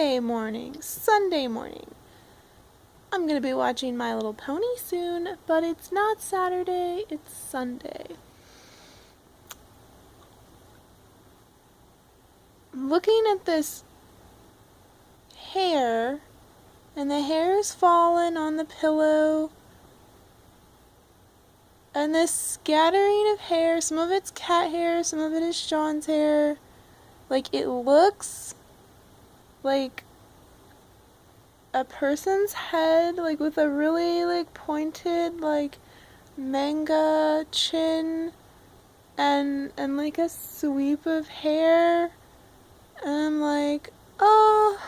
Sunday morning. I'm gonna be watching My Little Pony soon, but it's not Saturday, it's Sunday. Looking at this hair, and the hair is fallen on the pillow, and this scattering of hair, some of it's cat hair, some of it is Sean's hair. Like, it looks like a person's head, like with a really like pointed like manga chin and like a sweep of hair. And I'm like, oh,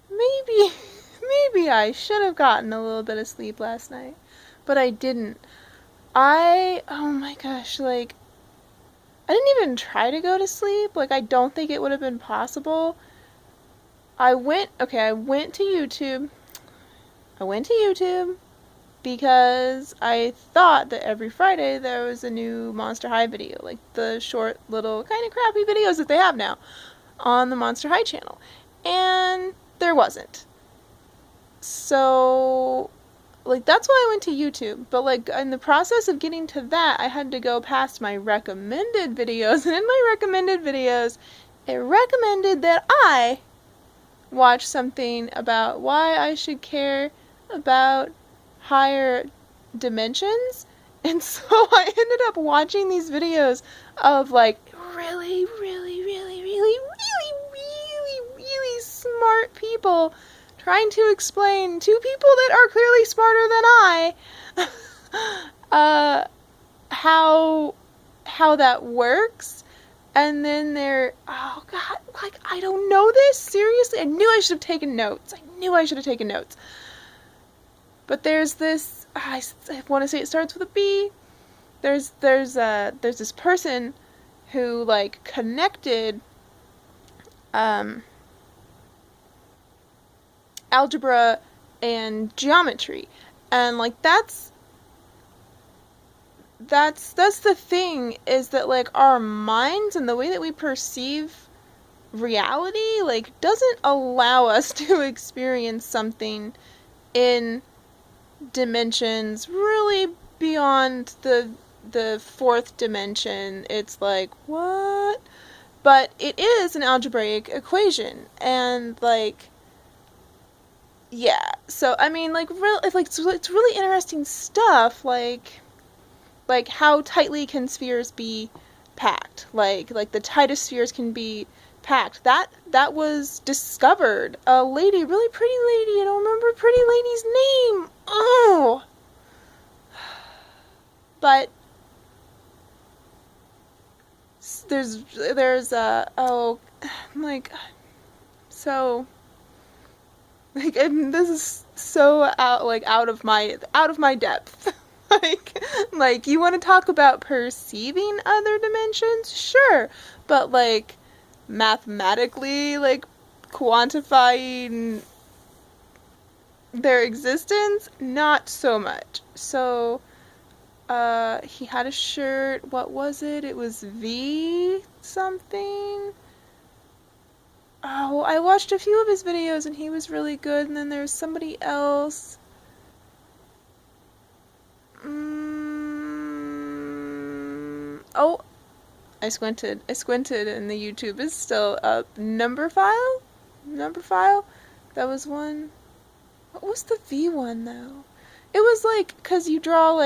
maybe I should have gotten a little bit of sleep last night, but I didn't. Oh my gosh, like, I didn't even try to go to sleep. Like, I don't think it would have been possible. I went to YouTube. Because I thought that every Friday there was a new Monster High video, like the short little kind of crappy videos that they have now on the Monster High channel. And there wasn't. So, like, that's why I went to YouTube. But, like, in the process of getting to that, I had to go past my recommended videos. And in my recommended videos, it recommended that I watch something about why I should care about higher dimensions. And so I ended up watching these videos of, like, really smart people trying to explain to people that are clearly smarter than I how that works. And then oh god, like, I don't know this, seriously. I knew I should have taken notes. But there's this, I want to say it starts with a B. There's this person who, like, connected algebra and geometry, and, like, that's the thing, is that, like, our minds and the way that we perceive reality, like, doesn't allow us to experience something in dimensions really beyond the fourth dimension. It's like, what? But it is an algebraic equation, and, like, yeah. So, I mean, like, it's really interesting stuff, like how tightly can spheres be packed? Like the tightest spheres can be packed. That was discovered. A lady, really pretty lady, I don't remember pretty lady's name. Oh. But there's like, so, like, and this is so out of my depth. like, you want to talk about perceiving other dimensions? Sure. But, like, mathematically, like, quantifying their existence? Not so much. So, he had a shirt, what was it? It was V something? Oh, I watched a few of his videos and he was really good, and then there's somebody else. Oh, I squinted, and the YouTube is still up. Number file? That was one. What was the V one, though? It was, like, because you draw,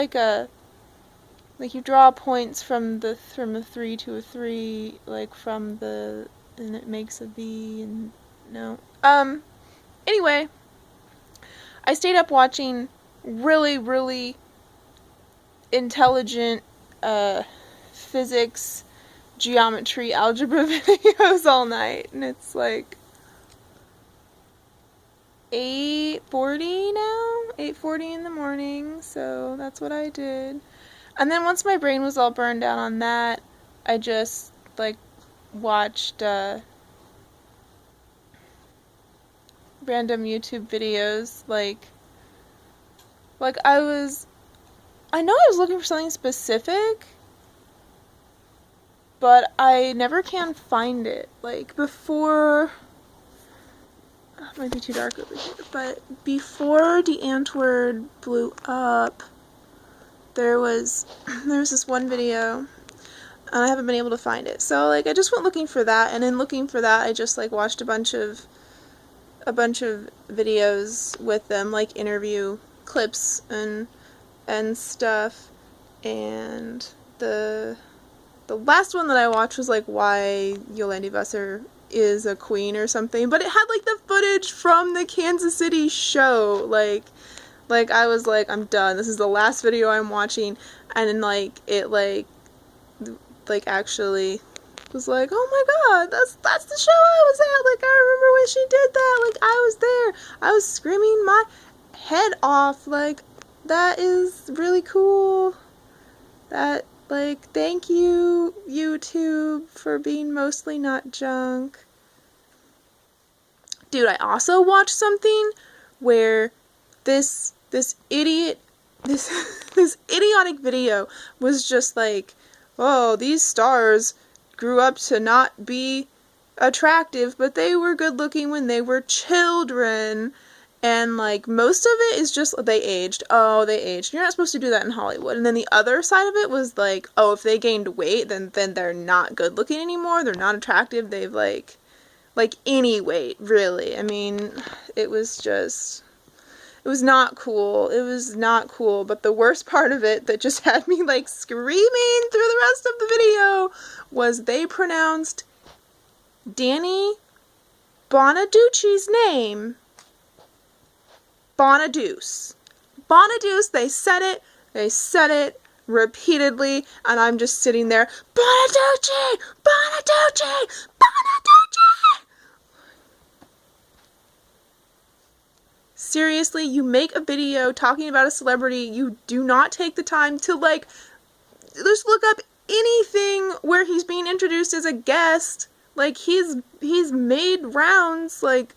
you draw points from a 3 to a 3, like, and it makes a V, and no. Anyway, I stayed up watching really intelligent, physics, geometry, algebra videos all night, and it's like 8:40 now? 8:40 in the morning, so that's what I did. And then once my brain was all burned out on that, I just, like, watched, random YouTube videos, like, I know I was looking for something specific, but I never can find it. Like, before... It might be too dark over here, but before the Antwoord blew up, there was this one video, and I haven't been able to find it. So, like, I just went looking for that, and in looking for that, I just, like, watched a bunch of videos with them, like, interview clips and stuff, and the last one that I watched was, like, why Yolandi Besser is a queen or something, but it had, like, the footage from the Kansas City show, like, I was like, I'm done, this is the last video I'm watching, and then, like, it, like, actually was like, oh my god, that's the show I was at, like, I remember when she did that, like, I was there, I was screaming my head off, like, that is really cool, that, like, thank you, YouTube, for being mostly not junk. Dude, I also watched something where this idiotic video was just like, oh, these stars grew up to not be attractive, but they were good looking when they were children. And, like, most of it is just, they aged. Oh, they aged. You're not supposed to do that in Hollywood. And then the other side of it was, like, oh, if they gained weight, then they're not good looking anymore. They're not attractive. They've, like any weight, really. I mean, it was not cool. It was not cool. But the worst part of it that just had me, like, screaming through the rest of the video was they pronounced Danny Bonaduce's name Bonaduce. Bonaduce, they said it repeatedly, and I'm just sitting there, Bonaduce! Bonaduce! Bonaduce! Seriously, you make a video talking about a celebrity, you do not take the time to, like, just look up anything where he's being introduced as a guest. Like, he's made rounds, like,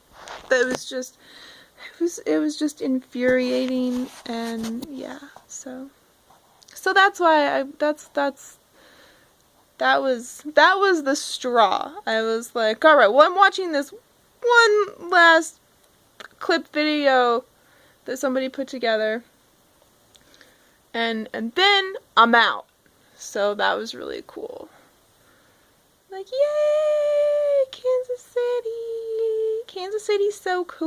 that was just... It was just infuriating, and yeah, so that's why that was the straw. I was like, alright, well, I'm watching this one last clip video that somebody put together, and then I'm out. So that was really cool. Like, yay, Kansas City! Kansas City's so cool.